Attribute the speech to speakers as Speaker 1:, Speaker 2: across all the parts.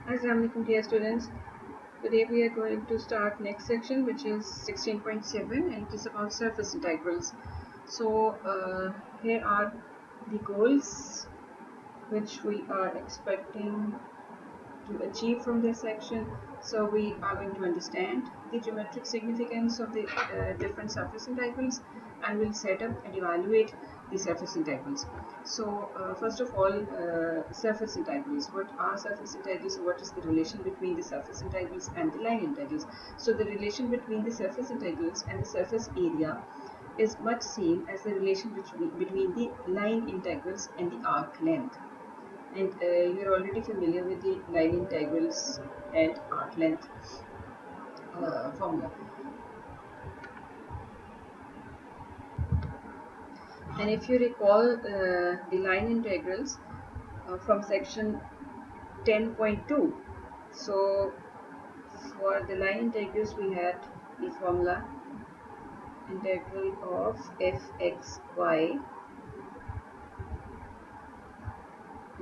Speaker 1: Assalamualaikum dear students. Today we are going to start next section, which is 16.7, and it is about surface integrals. So here are the goals which we are expecting to achieve from this section. So we are going to understand the geometric significance of the different surface integrals, and we'll set up and evaluate the surface integrals. So first of all, surface integrals. What are surface integrals? What is the relation between the surface integrals and the line integrals? So the relation between the surface integrals and the surface area is much same as the relation between the line integrals and the arc length. And you're already familiar with the line integrals and arc length formula. And if you recall the line integrals from section 10.2, so for the line integrals we had the formula integral of fxy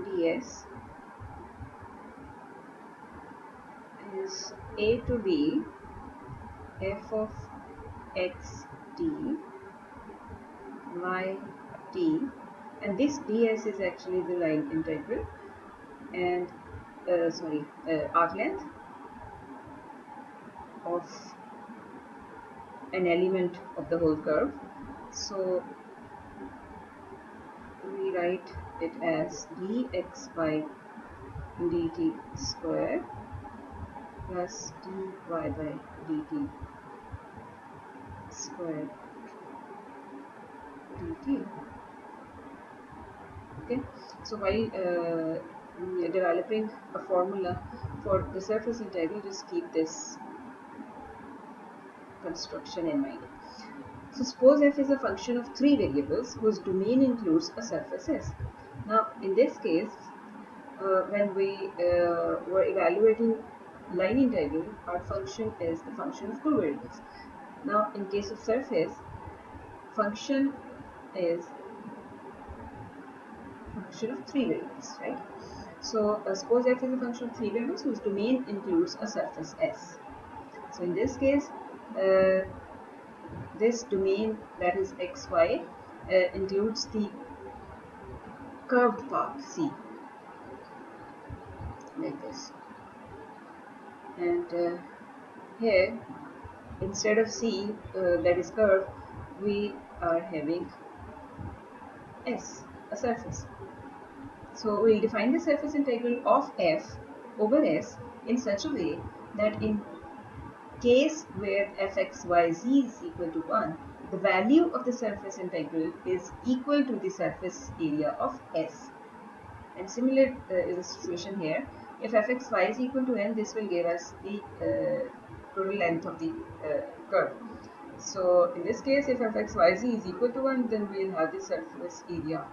Speaker 1: ds is a to b f of x d y t, and this ds is actually the line integral, and arc length of an element of the whole curve. So we write it as dx by dt square plus dy by dt square dt. Okay, so while developing a formula for the surface integral, just keep this construction in mind. So suppose f is a function of three variables whose domain includes a surface S. Now in this case, when we were evaluating line integral, our function is the function of two variables. Now in case of surface, function is function of three variables, right? So suppose f is a function of three variables whose domain includes a surface S. So in this case, this domain, that is xy, includes the curved path C, like this. And here, instead of C, that is curved, we are having S, a surface. So we'll define the surface integral of f over S in such a way that in case where fxyz is equal to 1, the value of the surface integral is equal to the surface area of S. And similar is the situation here. If fxy is equal to n, this will give us the total length of the curve. So in this case, if fxyz is equal to 1, then we will have the surface area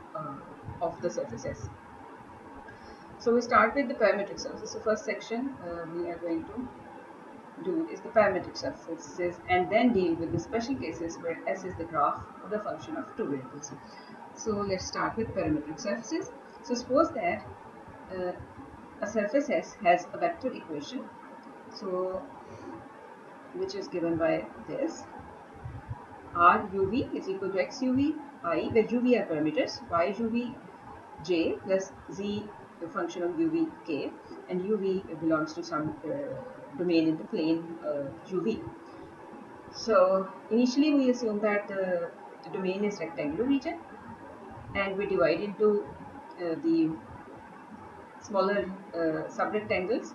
Speaker 1: of the surface S. So we start with the parametric surfaces. So first section we are going to do is the parametric surfaces, and then deal with the special cases where S is the graph of the function of two variables. So let's start with parametric surfaces. So suppose that uh, a surface S has a vector equation, so which is given by this: R uv is equal to x uv I, where uv are parameters, y uv j plus z the function of uv k, and uv belongs to some domain in the plane uv. So initially we assume that the domain is rectangular region, and we divide into the smaller subrectangles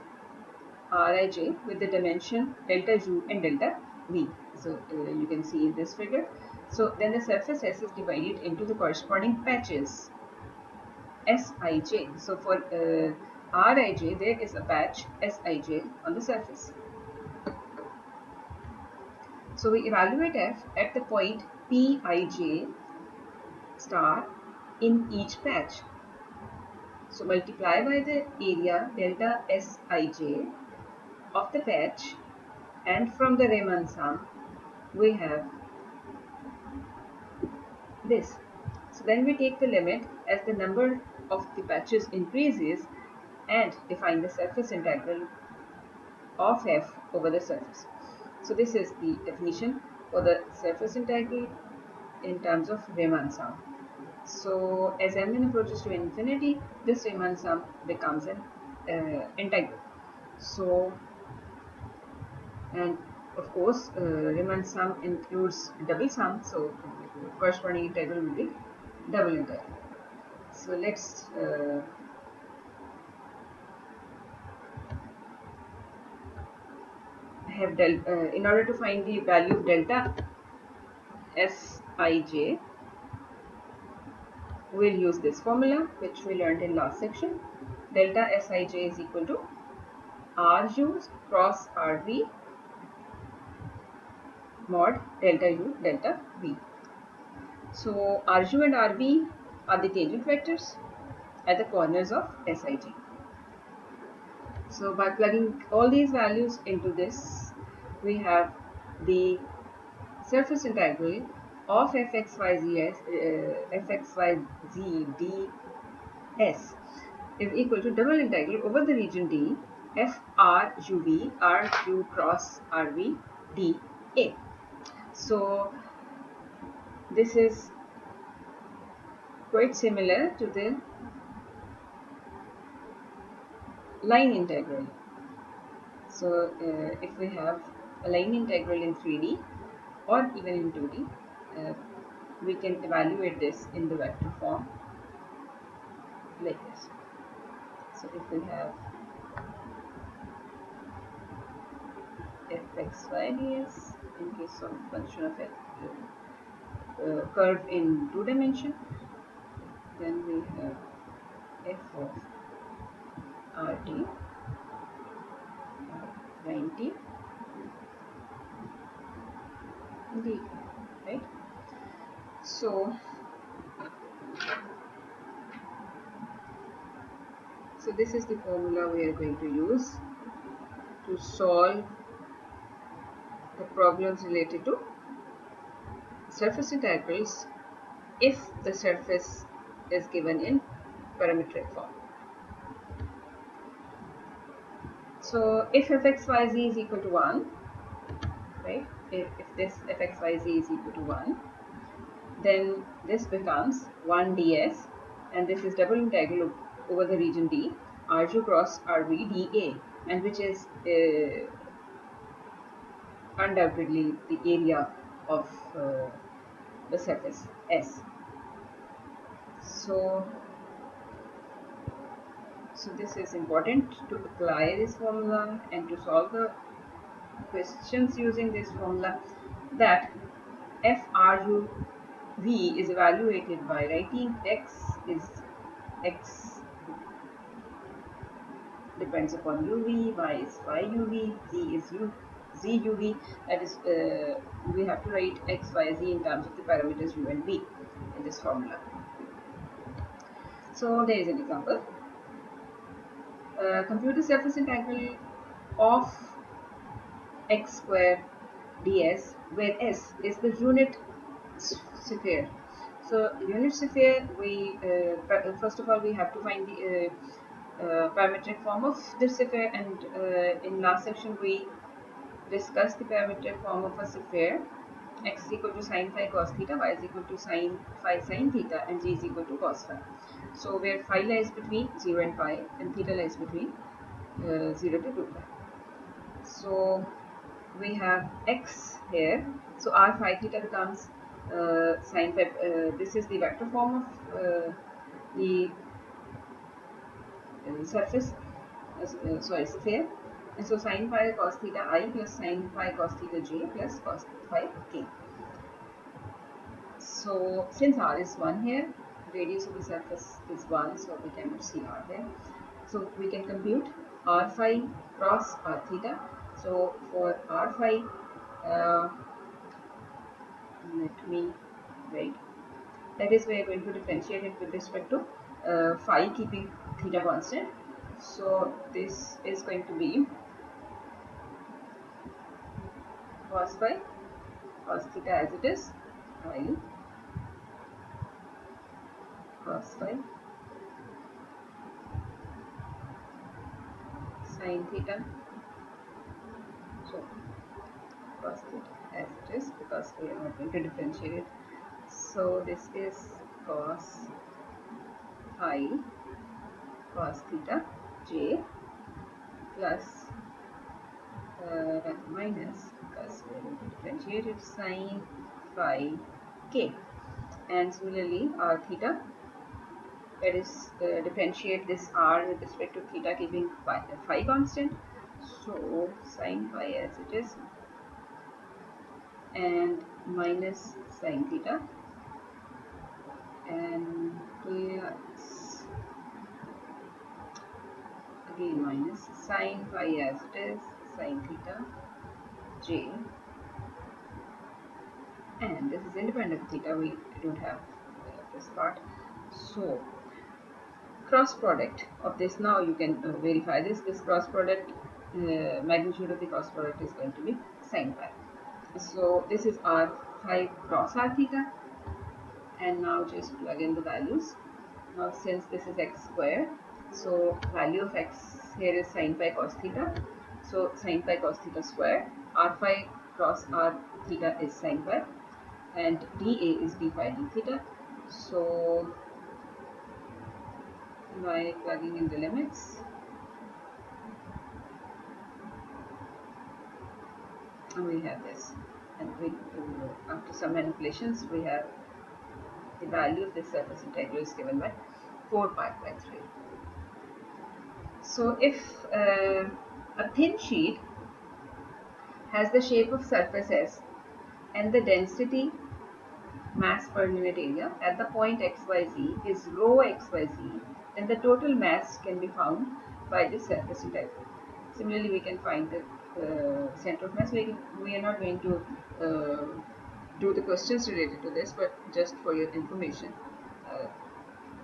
Speaker 1: Rij with the dimension delta u and delta v. So you can see in this figure. So then the surface S is divided into the corresponding patches Sij. So for Rij, there is a patch Sij on the surface. So we evaluate f at the point Pij star in each patch. So multiply by the area delta Sij of the patch, and from the Riemann sum we have this. So then we take the limit as the number of the patches increases, and define the surface integral of f over the surface. So this is the definition for the surface integral in terms of Riemann sum. So as mn approaches to infinity, this Riemann sum becomes an integral. So, and of course Riemann sum includes double sum, so corresponding integral will be double integral. So let's have in order to find the value of delta Sij, we'll use this formula which we learned in last section. Delta Sij is equal to Ru cross Rv mod delta U delta V. So Ru and Rv are the tangent vectors at the corners of Sij. So by plugging all these values into this, we have the surface integral of fxyz ds is equal to double integral over the region D f r u v r q cross r v d a. So this is quite similar to the line integral. So if we have a line integral in 3D or even in 2D, we can evaluate this in the vector form like this. So if we have fxy ds in case of function of curve in 2 dimension, then we have f of rt 90 d, right? So this is the formula we are going to use to solve the problems related to surface integrals if the surface is given in parametric form. So if fxyz is equal to 1, right, if this fxyz is equal to 1, then this becomes 1 ds, and this is double integral over the region D r2 cross rv dA, and which is undoubtedly the area of the surface S. So this is important to apply this formula and to solve the questions using this formula, that FRUV is evaluated by writing x depends upon uv, y is phi uv, z is z uv. That is, we have to write x, y, z in terms of the parameters u and v in this formula. So there is an example. Compute the surface integral of x square ds, where s is the unit sphere. So unit sphere, we first of all we have to find the parametric form of the sphere, and in last section we discussed the parametric form of a sphere. X is equal to sine phi cos theta, y is equal to sine phi sin theta, and z is equal to cos phi. So where phi lies between 0 and pi, and theta lies between 0 to 2 pi. So we have x here. So r phi theta becomes sine phi. This is the vector form of the surface. Sphere. And so sine phi cos theta I plus sine phi cos theta j plus cos phi k. So since r is 1 here, radius of the surface is 1, so we cannot see r there. So we can compute r phi cross r theta. So for r phi, let me write. That is, we are going to differentiate it with respect to phi, keeping theta constant. So this is going to be cos phi cos theta as it is, phi cos phi sine theta. So cos theta as it is, because we are not going to differentiate it. So this is cos phi cos theta j plus minus, because we are going to differentiate it, sine phi k. And similarly r theta, that is differentiate this r with respect to theta, keeping phi constant. So sine phi as it is, and minus sine theta, and plus again minus sine phi as it is, sine theta j, and this is independent of theta, we don't have this part. So cross product of this, now you can verify this cross product, magnitude of the cross product is going to be sine phi. So this is r phi cross r theta, and now just plug in the values. Now since this is x square, so value of x here is sine phi cos theta, so sine phi cos theta square, r phi cross r theta is sine phi, and dA is d phi d theta. So by plugging in the limits, we have this, and we after some manipulations we have the value of this surface integral is given by 4 pi by 3. So if a thin sheet has the shape of surface S and the density mass per unit area at the point xyz is rho xyz, then the total mass can be found by this surface integral. Similarly, we can find the center of mass. We are not going to do the questions related to this, but just for your information,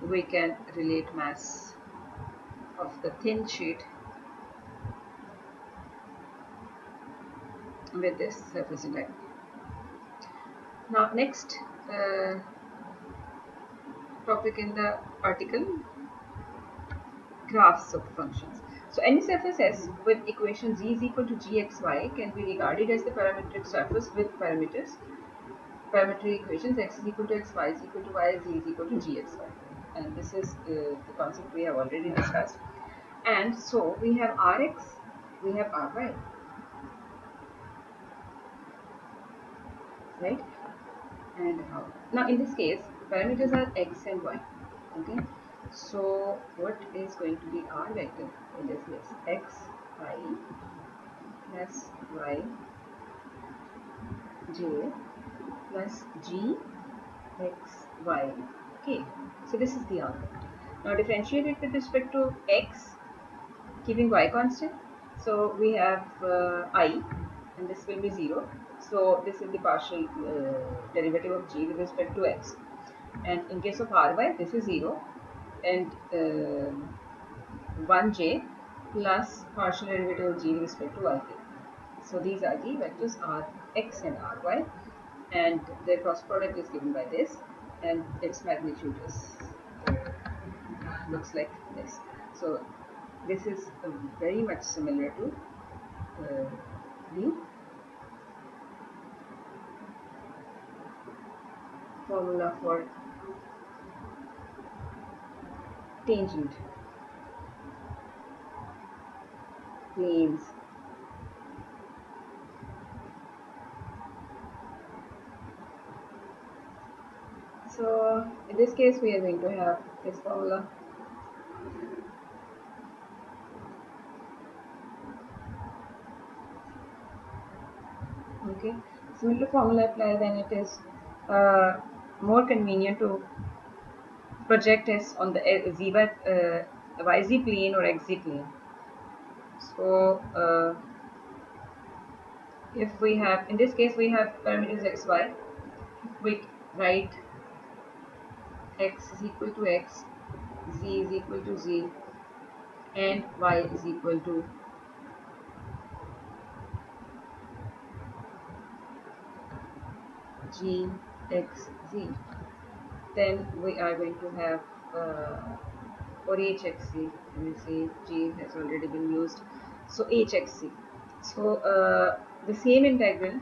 Speaker 1: we can relate mass of the thin sheet with this surface integral. Now next topic in the article, graphs of functions. So any surface S with equation z is equal to gxy can be regarded as the parametric surface with parameters, parametric equations x is equal to x, y is equal to y, z is equal to gxy. And this is the concept we have already discussed. And so we have rx, we have ry, right? And how? Now in this case, parameters are x and y. Okay. So what is going to be r vector in this case? X I plus y j plus g x y k. So this is the r vector. Now differentiate it with respect to x, keeping y constant. So we have I, and this will be 0. So this is the partial derivative of g with respect to x. And in case of ry, this is 0, and 1j plus partial derivative of g with respect to yk. So these are the vectors rx and ry, and their cross product is given by this, and its magnitude is looks like this. So this is very much similar to the formula for tangent planes. So in this case we are going to have this formula. Okay, similar formula apply, then it is more convenient to project S on the z by yz plane or xz plane. So if we have, in this case we have parameters xy, we write x is equal to x, z is equal to z, and y is equal to g x z. Then we are going to have or hxc. Let me see, g has already been used, so hxc. So the same integral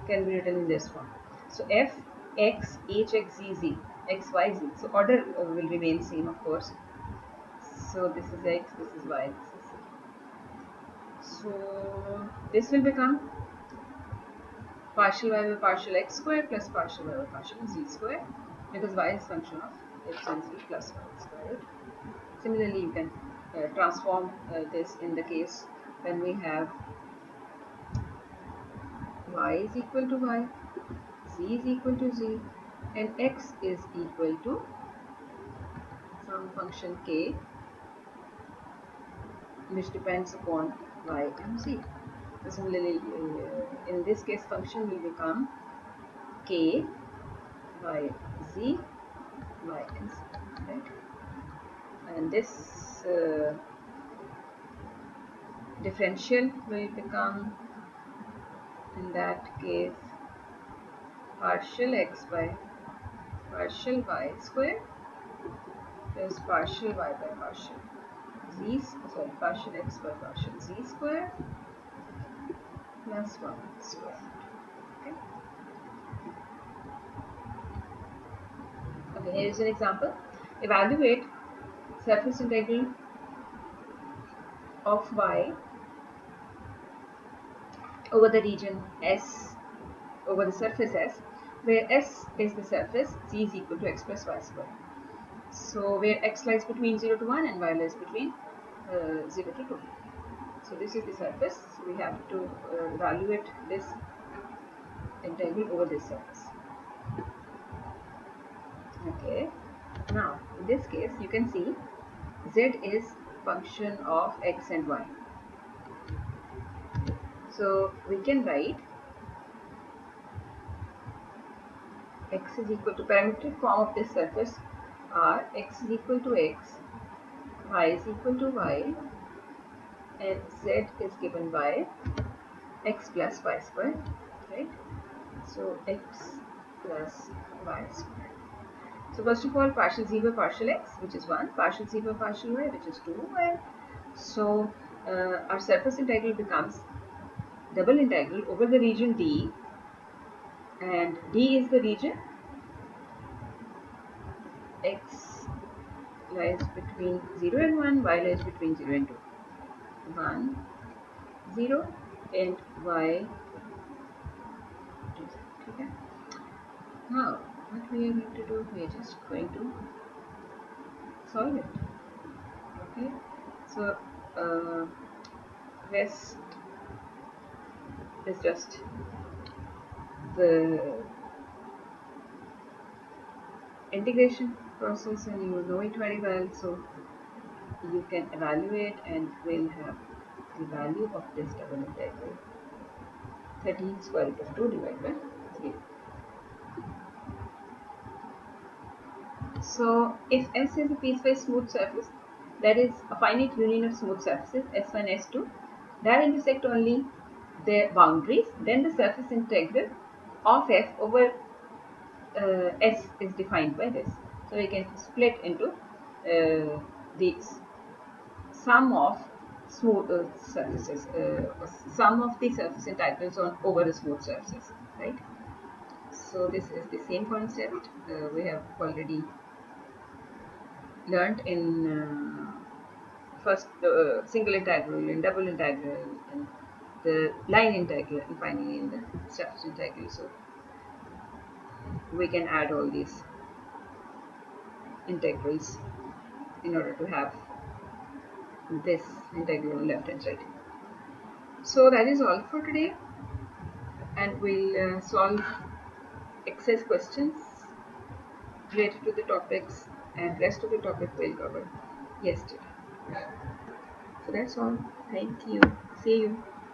Speaker 1: can be written in this form. So f x h x z z x y z. So order will remain same, of course. So this is x, this is y, this is z. So this will become partial y by partial x square plus partial y by partial z square, because y is function of x and z plus y square. Similarly, you can transform this in the case when we have y is equal to y, z is equal to z, and x is equal to some function k which depends upon y and z. So similarly, in this case, function will become k by z y and z, right? And this differential will become, in that case, partial x by partial y square plus partial y by partial z, sorry, partial x by partial z square plus 1 square. Okay. Okay, here is an example. Evaluate surface integral of y over the region S, over the surface S, where S is the surface, z is equal to x plus y square. So where x lies between 0 to 1 and y lies between 0 to 2. So this is the surface. So we have to evaluate this integral over this surface. Okay. Now in this case you can see z is function of x and y. So we can write x is equal to, parametric form of this surface are x is equal to x, y is equal to y, and z is given by x plus y square, right? So x plus y square. So first of all, partial z by partial x, which is 1, partial z by partial y, which is 2, and so our surface integral becomes double integral over the region D, and D is the region x lies between 0 and 1, y lies between 0 and 2. 1, 0, and y 2. Okay. Now, what we are going to do, we are just going to solve it. Okay. So, rest is just the integration process, and you know it very well, so you can evaluate and we'll have the value of this double integral 13 square root of 2 divided by 3. So if S is a piecewise smooth surface, that is a finite union of smooth surfaces S1, S2 that intersect only their boundaries, then the surface integral of F over S is defined by this. So we can split into the sum of smooth surfaces, sum of the surface integrals on over the smooth surfaces, right? So this is the same concept we have already learnt in first single integral and double integral and the line integral and finally in the surface integral. So we can add all these integrals in order to have this integral on left hand side. So that is all for today, and we'll solve excess questions related to the topics, and rest of the topic we'll cover yesterday. So that's all. Thank you. See you.